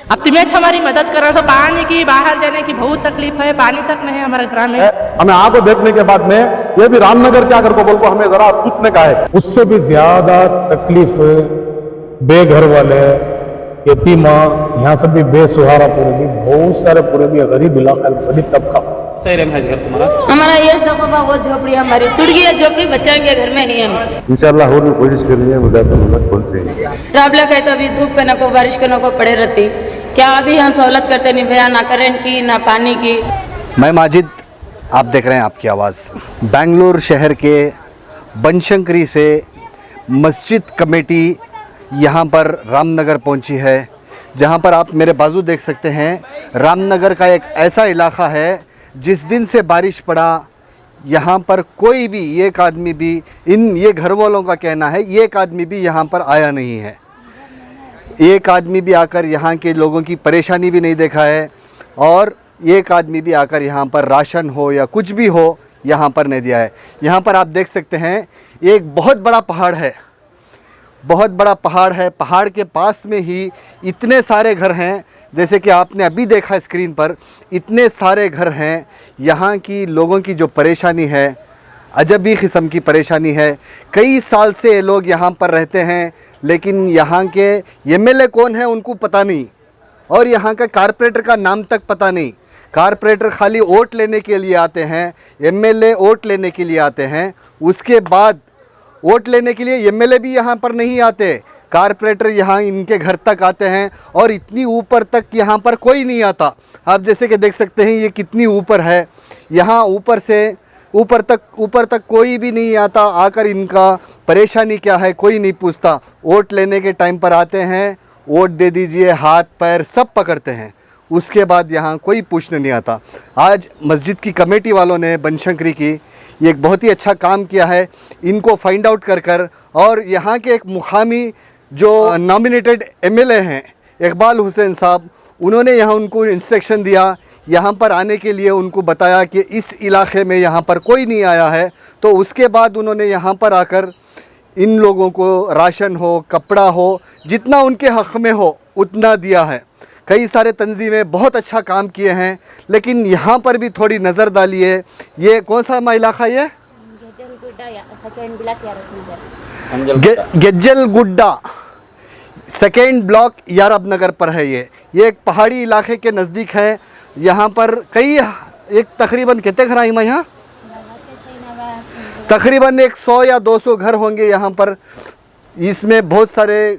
अब तुम्हें हमारी मदद करो तो पानी की बाहर जाने की बहुत तकलीफ है, पानी तक नहीं है हमारे ग्राम में। हमें आपको देखने के बाद में ये भी रामनगर क्या कर को बोल को हमें जरा सोचने का है। उससे भी ज्यादा तकलीफ बेघर वाले, यतीमा, यहाँ से भी बेसहारा, पूरे भी बहुत सारे पूरे भी गरीब इलाका, गरीब तबका। सही है घर तुम्हारा? हमारा ये दफा वो झोपड़ी हमारी टूट गई है, झोपड़ी बचाएंगे घर में ही हम इंशाल्लाह और भी कोशिश करेंगे प्रॉब्लम है तो अभी धूप पे न को बारिश के न को पड़े रहती, क्या अभी हम सहूलत करते नहीं भैया, ना करेंट की ना पानी की। मैं माजिद, आप देख रहे हैं आपकी आवाज़। बेंगलुरु शहर के बनशंकरी से मस्जिद कमेटी यहाँ पर रामनगर पहुँची है, जहाँ पर आप मेरे बाजू देख सकते हैं। रामनगर का एक ऐसा इलाका है जिस दिन से बारिश पड़ा यहाँ पर कोई भी एक आदमी भी, ये घर वालों का कहना है, एक आदमी भी यहाँ पर आया नहीं है। एक आदमी भी आकर यहाँ के लोगों की परेशानी भी नहीं देखा है, और एक आदमी भी आकर यहाँ पर राशन हो या कुछ भी हो यहाँ पर नहीं दिया है। यहाँ पर आप देख सकते हैं एक बहुत बड़ा पहाड़ है, बहुत बड़ा पहाड़ है। पहाड़ के पास में ही इतने सारे घर हैं, जैसे कि आपने अभी देखा स्क्रीन पर, इतने सारे घर हैं। यहाँ की लोगों की जो परेशानी है, अजबी किस्म की परेशानी है। कई साल से ये लोग यहाँ पर रहते हैं, लेकिन यहाँ के एमएलए कौन है उनको पता नहीं, और यहाँ का कारपोरेटर का नाम तक पता नहीं। कारपोरेटर खाली वोट लेने के लिए आते हैं, एमएलए वोट लेने के लिए आते हैं, उसके बाद वोट लेने के लिए एमएलए भी यहाँ पर नहीं आते, कारपोरेटर यहाँ इनके घर तक आते हैं, और इतनी ऊपर तक यहाँ पर कोई नहीं आता। आप जैसे कि देख सकते हैं ये कितनी ऊपर है, यहाँ ऊपर से ऊपर तक कोई भी नहीं आता। आकर इनका परेशानी क्या है कोई नहीं पूछता। वोट लेने के टाइम पर आते हैं, वोट दे दीजिए, हाथ पैर सब पकड़ते हैं, उसके बाद यहाँ कोई पूछने नहीं आता। आज मस्जिद की कमेटी वालों ने बनशंकरी की ये एक बहुत ही अच्छा काम किया है, इनको फाइंड आउट कर और यहाँ के एक मुकामी जो नॉमिनेटेड एमएलए हैं इकबाल हुसैन साहब, उन्होंने यहाँ उनको इंस्ट्रक्शन दिया, यहाँ पर आने के लिए उनको बताया कि इस इलाके में यहाँ पर कोई नहीं आया है। तो उसके बाद उन्होंने यहाँ पर आकर इन लोगों को राशन हो, कपड़ा हो, जितना उनके हक़ में हो उतना दिया है। कई सारे तंजीमें बहुत अच्छा काम किए हैं, लेकिन यहाँ पर भी थोड़ी नज़र डालिए। ये कौन सा इलाका है? गेज्जल गुड्डा सेकेंड ब्लॉक यारब नगर पर है। ये एक पहाड़ी इलाके के नज़दीक है। यहाँ पर कई एक तकरीबन कितने घर आई मैं यहाँ तकरीबन 100 या 200 घर होंगे यहाँ पर। इसमें बहुत सारे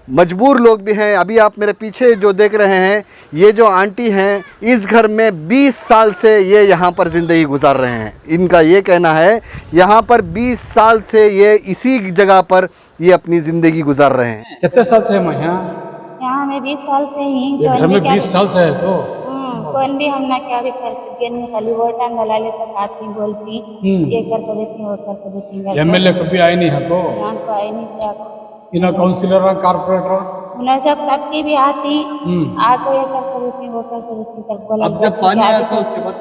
मजबूर लोग भी हैं। अभी आप मेरे पीछे जो देख रहे हैं, ये जो आंटी हैं, इस घर में 20 साल से ये यहाँ पर ज़िंदगी गुजार रहे हैं। इनका ये कहना है यहाँ पर 20 साल से ये इसी जगह पर ये अपनी ज़िंदगी गुजार रहे हैं। कितने साल से मैं यहाँ मैं 20 साल से ही घर में 20 साल से है तो कौन भी हम ना क्या भी करके खाली वोट डाला लेते, बात नहीं बोलती, ये कर देती वो कर देती। एमएलए कभी आए नहीं है तो यहाँ तो आए नहीं क्या इन काउंसिलर कारपोरेटर उन्हें सब कब की भी आती, आको ये कर देती वो कर देती कर बोला। अब जब पानी आया तो उसके बाद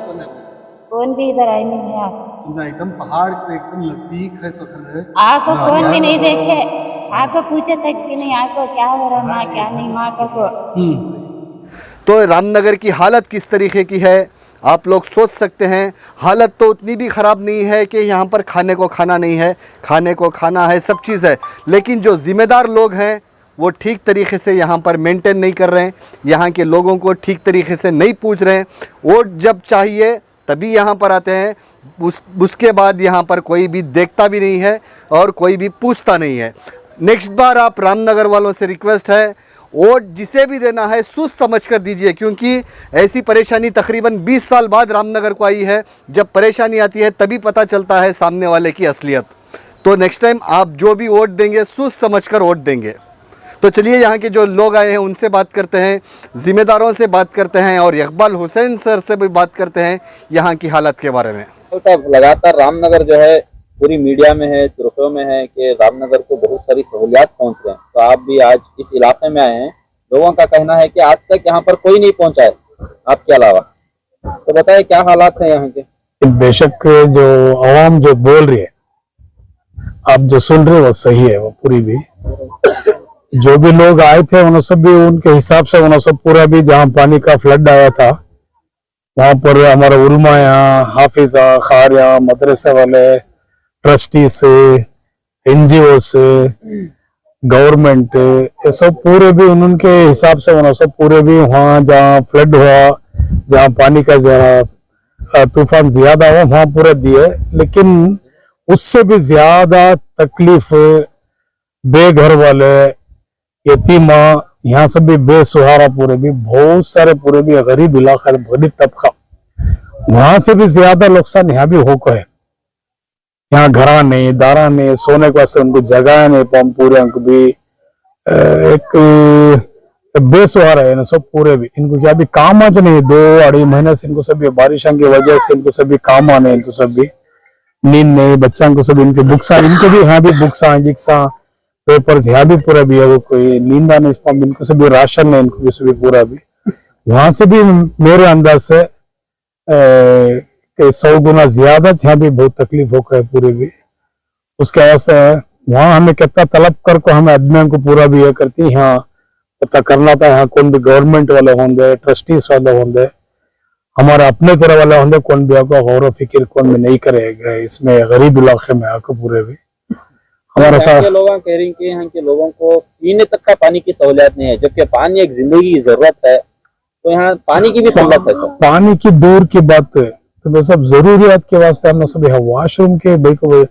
कौन भी इधर आए नहीं है, एकदम पहाड़ पे एकदम नजदीक है। आको कौन भी नहीं देखे, आको पूछे तक भी नहीं, आको क्या हो रहा माँ क्या नहीं माँ को। तो रामनगर की हालत किस तरीके की है आप लोग सोच सकते हैं। हालत तो उतनी भी ख़राब नहीं है कि यहाँ पर खाने को खाना नहीं है, खाने को खाना है, सब चीज़ है, लेकिन जो ज़िम्मेदार लोग हैं वो ठीक तरीके से यहाँ पर मेंटेन नहीं कर रहे हैं, यहाँ के लोगों को ठीक तरीके से नहीं पूछ रहे हैं। वोट जब चाहिए तभी यहाँ पर आते हैं, उसके बाद यहाँ पर कोई भी देखता भी नहीं है और कोई भी पूछता नहीं है। नेक्स्ट बार आप रामनगर वालों से रिक्वेस्ट है, वोट जिसे भी देना है सोच समझ कर दीजिए, क्योंकि ऐसी परेशानी तकरीबन 20 साल बाद रामनगर को आई है। जब परेशानी आती है तभी पता चलता है सामने वाले की असलियत। तो नेक्स्ट टाइम आप जो भी वोट देंगे सोच समझ कर वोट देंगे। तो चलिए यहाँ के जो लोग आए हैं उनसे बात करते हैं, ज़िम्मेदारों से बात करते हैं, और इकबाल हुसैन सर से भी बात करते हैं यहाँ की हालत के बारे में। लगातार रामनगर जो है पूरी मीडिया में है, सुर्खियों में है कि रामनगर को बहुत सारी सहूलियात पहुंच रहे हैं, तो आप भी आज इस इलाके में आए हैं। लोगों का कहना है कि आज तक यहाँ पर कोई नहीं पहुंचा है आपके अलावा, तो बताइए क्या हालात है यहाँ के। बेशक जो आवाम जो बोल रही है, आप जो सुन रहे हो वो सही है, वो पूरी भी जो भी लोग आए थे उन्होंने सब भी उनके हिसाब से उन्होंने सब पूरा भी जहाँ पानी का फ्लड आया था वहां पर हमारा उलमा यहाँ, हाफिजा, खारिया, मदरसे वाले, ट्रस्टी से, एनजीओ से, गवर्नमेंट, ये सब पूरे भी उनके हिसाब से उन्होंने सब पूरे भी वहाँ जहाँ फ्लड हुआ, जहाँ पानी का जरा तूफान ज्यादा हुआ वहां पूरा दिए। लेकिन उससे भी ज्यादा तकलीफ बेघर वाले, यतीमा, यहाँ से भी बेसहारा पूरे भी बहुत सारे पूरे भी गरीब इलाका, गरीब तबका, वहां से भी ज्यादा नुकसान यहाँ भी होकर है। यहाँ घरा नहीं, दारा नहीं, सोने के वास्ते उनको जगह नहीं, पम पूरे उनको भी एक बेसहारा है ना सब पूरे भी। इनको क्या भी काम आज नहीं, 2-2.5 महीने से इनको सभी बारिशों की वजह से इनको सभी काम आने, इनको सभी नींद नहीं, बच्चों को सभी इनके बुक्स, इनको भी यहाँ भी बुक्स, जिक्सा, पेपर्स यहाँ भी पूरा भी है, वो कोई नींद आने, इनको सभी राशन है, इनको भी सभी पूरा भी। वहां से भी मेरे अंदाज से 100 गुना ज्यादा यहाँ भी बहुत तकलीफ होकर है पूरी भी। उसके वास्ते वहां हमें कितना तलब कर हमें आदमियों को पूरा भी ये करती, यहाँ पता करना था, यहाँ कौन भी गवर्नमेंट वाले होंगे, ट्रस्टीज वाले होंगे, हमारे अपने तरह वाले होंगे, कौन भी आपका गौर फिक्र कौन भी नहीं करेगा इसमें गरीब इलाके में आकर पूरे भी। हमारा साथ लोग कह रहे हैं कि यहाँ के लोगों को पीने तक का पानी की सहूलियत नहीं है, जबकि पानी एक जिंदगी की जरूरत है, तो यहाँ पानी की भी किल्लत है। पानी की दूर की बात है, तो वे सब जरूरियात के वास्ते हमने सब वॉशरूम के भाई को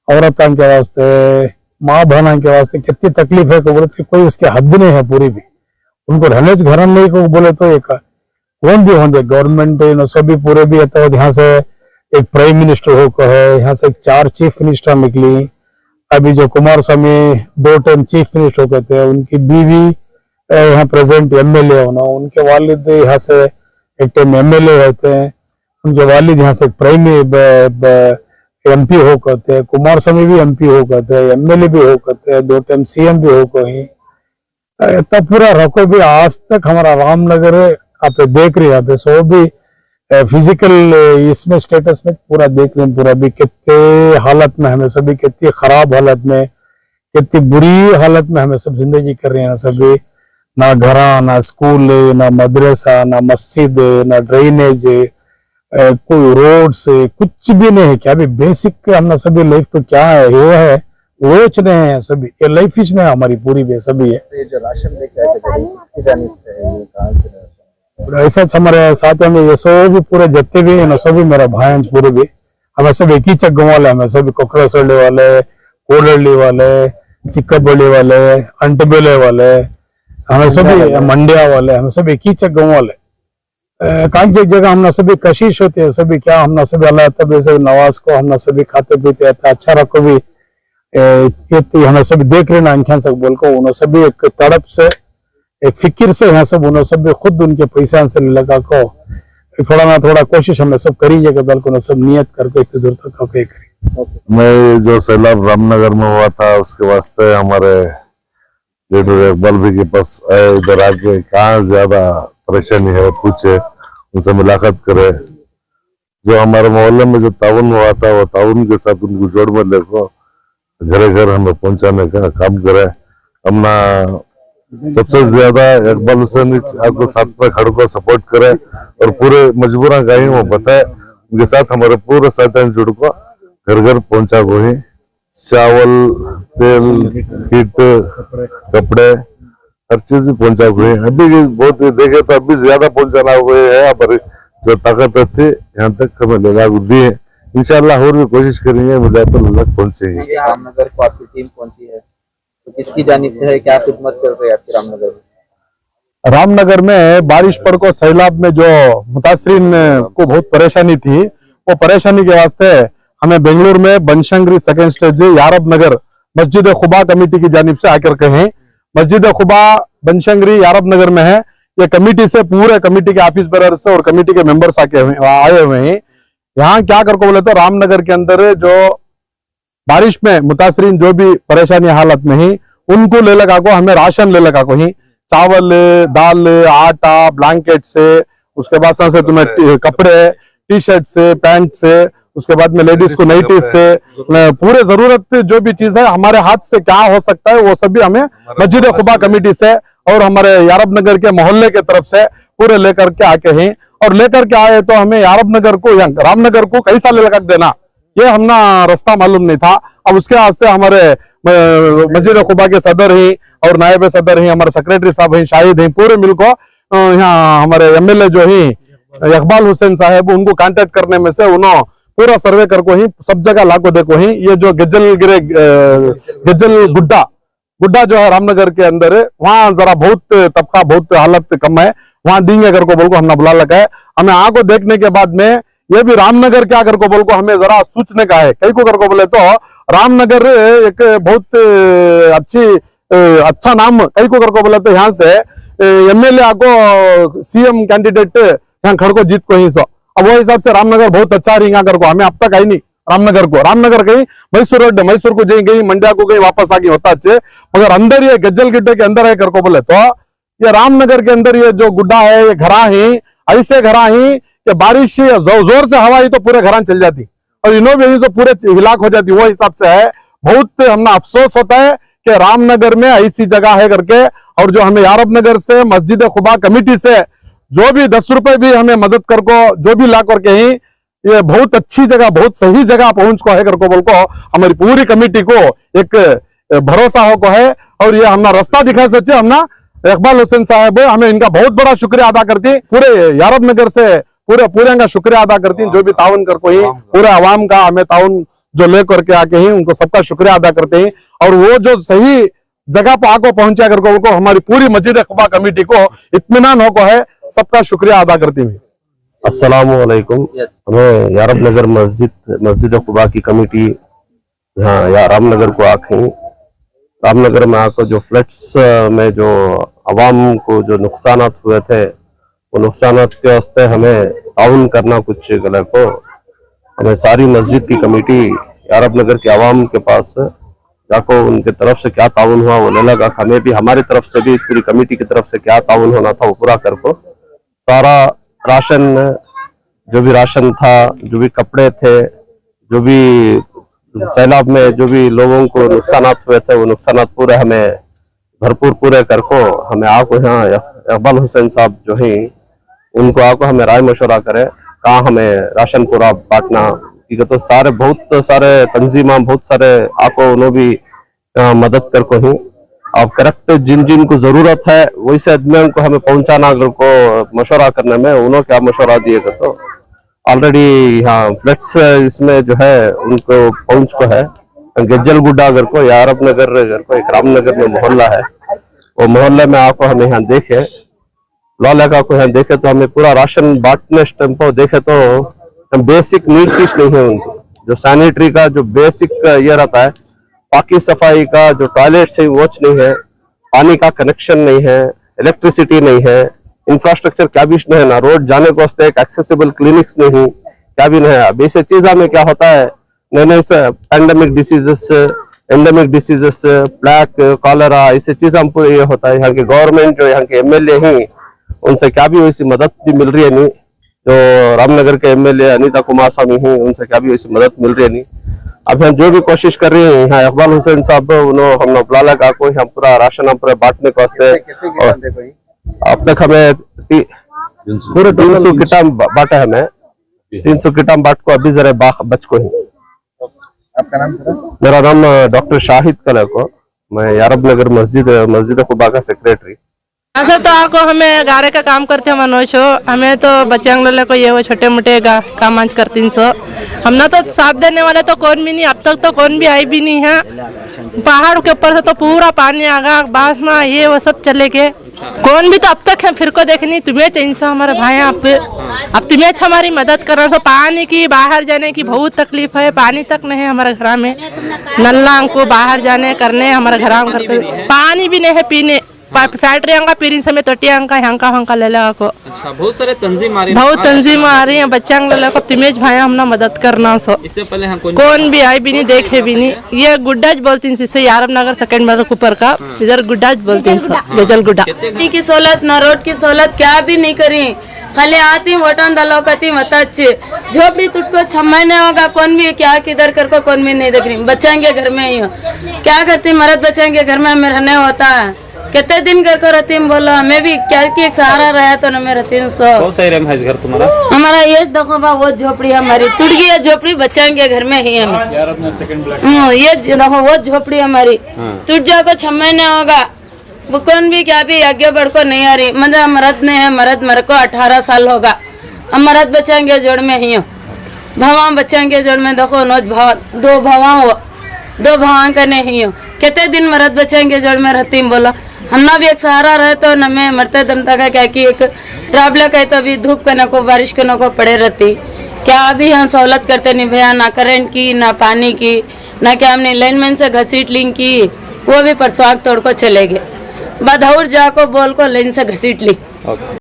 औरतों के वास्ते, माँ बहना के वास्ते कितनी तकलीफ है, कोई उसकी हद नहीं है पूरी भी। उनको रहने से घर नहीं को बोले तो एक कौन भी होंगे गवर्नमेंट सभी पूरे भी तो यहाँ से एक प्राइम मिनिस्टर होकर है, यहाँ से 4 चीफ मिनिस्टर निकली। अभी जो कुमार स्वामी 2 टाइम चीफ मिनिस्टर होते थे, उनकी बीवी यहाँ प्रेजेंट एमएलए होना, उनके वालिद यहाँ से एक टाइम एमएलए रहते हैं, उनके वालिद यहाँ से प्राइम एमपी हो करते, कुमार स्वामी भी एमपी हो करते, एमएलए भी हो करते, 2 टाइम सीएम भी हो कहीं। इतना पूरा रखो भी आज तक हमारा रामनगर आप देख रहे हैं, सो भी फिजिकल इसमें स्टेटस में पूरा देख रहे हैं, पूरा भी कितने हालत में हमें सभी, कितनी खराब हालत में, कितनी बुरी हालत में हमें सब जिंदगी कर रहे हैं सभी। ना घरा, ना स्कूल, ना मदरसा, ना मस्जिद, ना ड्रेनेज, कोई रोड से कुछ भी नहीं है। क्या भी बेसिक हमने सभी लाइफ को क्या है ये है रोच नहीं है सभी, ये लाइफ ही नहीं हमारी पूरी भी सभी है। ये जो राशन लेके आए थे इसकी जानिब से है, ये कहां से ऐसा हमारे साथ में ये सो भी पूरे जितने भी है ना सभी मेरा भाई पूरे भी, हमें सब एक ही चक वाले, हमें सभी कोकड़ा सोडे वाले, कोडली वाले, चिक्कबड़ी वाले, अंटबेले वाले, हमें सभी मंडिया वाले, हमें सब एक ही चक वाले। काम की जगह हमने सभी कशिश होते हैं सभी, क्या हमने सभी अल्लाह तब से नवाज को हमने सभी खाते पीते अच्छा रखो भी, हमें सभी देख लेना आंखें से बोल को, उन्होंने सभी एक तड़प से एक फिक्र से यहाँ सब उन्होंने सब खुद उनके पैसा से लगा को थोड़ा ना थोड़ा कोशिश हमें सब करेंगे कि दल को सब नियत करके इतनी दूर तक करें। मैं जो सैलाब रामनगर में हुआ था उसके वास्ते हमारे लीडर इकबाल भी के पास आए, इधर आके कहाँ ज्यादा परेशानी है पूछे, उनसे मुलाकात करे। जो हमारे मोहल्ले में जो ताउन हुआ था वो ताउन के साथ उनको जोड़ में लेको घरे घर हमें पहुंचाने का काम करे। हमना सबसे ज्यादा इकबाल हुसैन आपको साथ में खड़े को सपोर्ट करे और पूरे मजबूरा का ही वो बताए, उनके साथ हमारे पूरे साथ जुड़ को घर घर पहुंचा को ही चावल, तेल, किट, कपड़े हर चीज भी पहुंचा हुए हैं। अभी बहुत देखे तो अभी ज्यादा पहुंचाना हुए है, हमारी जो ताकत थी यहाँ तक हमें लगा दी है। इंशाल्लाह और भी कोशिश करेंगे, मिला तो लग पहुंचेगी। रामनगर को आपकी टीम पहुंची है तो किसकी जानिब से है, क्या खिदमत चल रही है आपकी रामनगर में? रामनगर में बारिश पड़ को सैलाब में जो मुतासरीन को बहुत परेशानी थी, वो परेशानी के वास्ते हमें बेंगलुरु में बनशंकरी सेकंड स्टेज यारब नगर मस्जिद खुबा कमेटी की जानिब से आकर कहें, मस्जिद खुबा बनशंकरी यारब नगर में है। ये कमेटी से पूरे कमेटी के ऑफिस बेरर से और कमेटी के मेंबर्स आए हुए हैं। यहाँ क्या कर को बोले तो रामनगर के अंदर जो बारिश में मुतासरीन जो भी परेशानी हालत में ही उनको ले लगा को, हमें राशन ले लगा को ही, चावल, दाल, आटा, ब्लैंकेट से, उसके बाद से तुम्हें कपड़े, टी शर्ट से, पैंट से उसके बाद में लेडीज को नाइटीज से पूरे जरूरत जो भी चीज है हमारे हाथ से क्या हो सकता है वो सभी हमें मस्जिद खुबा कमेटी से और हमारे यारब नगर के मोहल्ले के तरफ से पूरे लेकर के आके हैं। और लेकर के आए तो हमें यारब नगर को या रामनगर को कैसा लगा देना ये हमना रास्ता मालूम नहीं था। अब उसके वास्ते हमारे मस्जिद खुबा के सदर ही और नायब सदर ही हमारे सेक्रेटरी साहब ही शाहिद हैं पूरे मिलको यहाँ हमारे एमएलए जो ही इकबाल हुसैन साहब उनको कांटेक्ट करने में से उन्होंने पूरा सर्वे कर को ही सब जगह लाको देखो ही ये जो गज्जल गुड्डा जो है रामनगर के अंदर है वहाँ जरा बहुत तबका बहुत हालत कम है वहां देंगे कर को बोल को हमने बुला लगा है। हमें आंखों देखने के बाद में ये भी रामनगर क्या कर को बोल को हमें जरा सोचने का है। कई को कर को बोले तो रामनगर एक बहुत अच्छा नाम कई को कर को बोले तो यहाँ से एमएलए आको सीएम कैंडिडेट यहाँ खड़को जीत को ही सो अब वो हिसाब से रामनगर बहुत अच्छा रही कर को हमें अब तक आई नहीं रामनगर गई मैसूर को गई मंड्या को गई वापस आ गई होता अच्छे मगर अंदर ये गज्जल गिड्डे के अंदर है कर को बोले तो ये रामनगर के अंदर ये जो गुड्डा है ये घरा ही ऐसे घरा ही कि बारिश जोर से हवा आई तो पूरे घरान चल जाती और इनो भी तो पूरे हिलाक हो जाती। वो हिसाब से है बहुत हमें अफसोस होता है कि रामनगर में ऐसी जगह है करके। और जो हमें यारब नगर से मस्जिद खुबा कमेटी से जो भी 10 रुपए भी हमें मदद कर को जो भी ला करके ही ये बहुत अच्छी जगह बहुत सही जगह पहुंच को है करको बोल को हमारी पूरी कमेटी को एक भरोसा हो को है। और ये हमने रास्ता दिखा सोचे हमने इकबाल हुसैन साहब हमें इनका बहुत बड़ा शुक्रिया अदा करती पूरे यारब नगर से पूरे का शुक्रिया अदा करती जो भी ताउन कर को ही पूरे अवाम का हमें ताउन जो ले करके आके ही उनको सबका शुक्रिया अदा करते हैं। और वो जो सही जगह पर आको पहुंचा करको हमारी पूरी मस्जिद खुबा कमेटी को इत्मीनान हो को है सबका शुक्रिया अदा करती हूँ। अस्सलामु अलैकुम। हमें यारब नगर मस्जिद खुबा की कमेटी यहाँ या रामनगर को आके रामनगर में आकर जो फ्लड्स में जो अवाम को जो नुकसान हुए थे वो नुकसान के वास्ते हमें ताउन करना कुछ गलत को हमें सारी मस्जिद की कमेटी यारब नगर के अवाम के पास जाको उनके तरफ से क्या ताउन हुआ वो ले लगा। हमें भी हमारी तरफ से भी पूरी कमेटी की तरफ से क्या ताउन होना था वो पूरा कर को सारा राशन जो भी राशन था जो भी कपड़े थे जो भी सैलाब में जो भी लोगों को नुकसान हुए थे वो नुकसान पूरे हमें भरपूर पूरे कर को हमें आको यहाँ इकबाल हुसैन साहब जो ही उनको आको हमें राय मशवरा करे कहाँ हमें राशन पूरा बांटना क्योंकि तो सारे बहुत सारे तंजीमा बहुत सारे आको उन्होंने भी मदद कर को ही अब करेक्ट जिन जिन को जरूरत है वैसे आदमियों को हमें पहुंचाना को मशवरा करने में उन्होंने क्या मशवरा दिएगा तो ऑलरेडी यहाँ फ्लड्स इसमें जो है उनको पहुंच को है गज्जल गुड्डा अगर को यारब नगर अगर को एक रामनगर में मोहल्ला है वो मोहल्ले में आपको हमें यहाँ देखे लॉ को यहाँ देखे तो हमें पूरा राशन बांटने टेम्पो देखे तो बेसिक नीड्स नहीं है उनको जो सैनिटरी का जो बेसिक ये रहता है पाकी सफाई का जो टॉयलेट से वॉच नहीं है पानी का कनेक्शन नहीं है इलेक्ट्रिसिटी नहीं है इंफ्रास्ट्रक्चर क्या भी नहीं है ना रोड जाने को वास्ते एक एक्सेसिबल क्लिनिक्स नहीं क्या भी नहीं है। अब ऐसे चीजा में क्या होता है नए नए pandemic diseases endemic diseases black cholera ऐसे चीज हम पूरे ये होता है। यहाँ के गवर्नमेंट जो यहाँ के एमएलए ही उनसे क्या भी वैसी मदद भी मिल रही है नहीं जो रामनगर के एमएलए अनीता कुमार स्वामी ही उनसे क्या भी वैसी मदद मिल रही है नहीं। अब हम जो भी कोशिश कर रहे हैं यहाँ इकबाल हुसैन साहब उन्होंने हमने बुला लगा को यहाँ पूरा राशन हम पूरे बांटने को वास्ते अब तक हमें पूरे 300 किटा बांटा है। हमें 300 किटा बांट को अभी जरा बच को ही। आपका नाम सर? मेरा नाम डॉक्टर शाहिद कलर को मैं यारब नगर मस्जिद खुबा का सेक्रेटरी। ऐसा तो आपको हमें गारे का काम करते हैं मनोज हो हमें तो बच्चे को ये वो छोटे मोटे काम आज करती सो हमने तो साथ देने वाले तो कौन भी नहीं अब तक तो कौन भी आई भी नहीं है। पहाड़ के ऊपर से तो पूरा पानी आगा बासना ये वो सब चले गए कौन भी तो अब तक है फिर को देखनी तुम्हें चाहिए हमारे भाई आप अब तुम्हें हमारी मदद करना तो पानी की बाहर जाने की बहुत तकलीफ है पानी तक नहीं है हमारे घर में नल्ला को बाहर जाने करने हमारे घर करते पानी भी नहीं है पीने फैक्ट्री का पीरी समय टोटिया का हंका ले लगा को अच्छा बहुत सारे तंजीम आ रही है बच्चा को तिमेज भाई हमने मदद करना सो इससे पहले हम कौन भी आई भी नहीं देखे भी नहीं ये गुड्डाज बोलती हैं यारब नगर सेकंड मेरे ऊपर का इधर गुड्डाज बोलती हैं गजल गुड्डा की सहूलत ना रोड की सहूलत क्या भी नहीं करी खाली आती वोटन दलो कती मत अच्छे झोपड़ी तुटको 6 महीने होगा कौन भी क्या किधर कर को कौन भी नहीं देख रही बच्चेंगे घर में ही हो क्या करती मर्द बच्चेंगे घर में हमें रहने होता है कितने दिन कर को रहती हूँ बोलो हमें भी क्या की एक सहारा रहा तो मैं रहती हूँ सो कौन सा एरिया में है घर तुम्हारा? हमारा ये देखो बा वो झोपड़ी हमारी टूट गई है झोपड़ी बच्चेंगे घर में ही हम ये देखो वो झोपड़ी हमारी टूट जाओ 6 महीने होगा वो कौन भी क्या भी आगे बढ़ को नहीं आ रही मतलब मर्द ने है मर्द मर को 18 साल होगा हम मर्द बच्चेंगे जोड़ में ही हो भवा बच्चेंगे जोड़ में देखो नोज भाव 2 भवा हो 2 भवा करने ही हो कितने दिन मर्द बच्चेंगे जोड़ में रहती हूँ बोला हमना भी एक सहारा रहे तो न मैं मरते दम तक क्या कि एक ट्रैवलर कहे तो अभी धूप के न को बारिश के न को पड़े रहती क्या अभी हम सहूलत करते नहीं भैया ना करंट की ना पानी की ना क्या हमने लाइनमैन से घसीट लिंक की वो भी परसवाग तोड़ को चले गए बदहौर जाको बोल को लाइन से घसीट ली।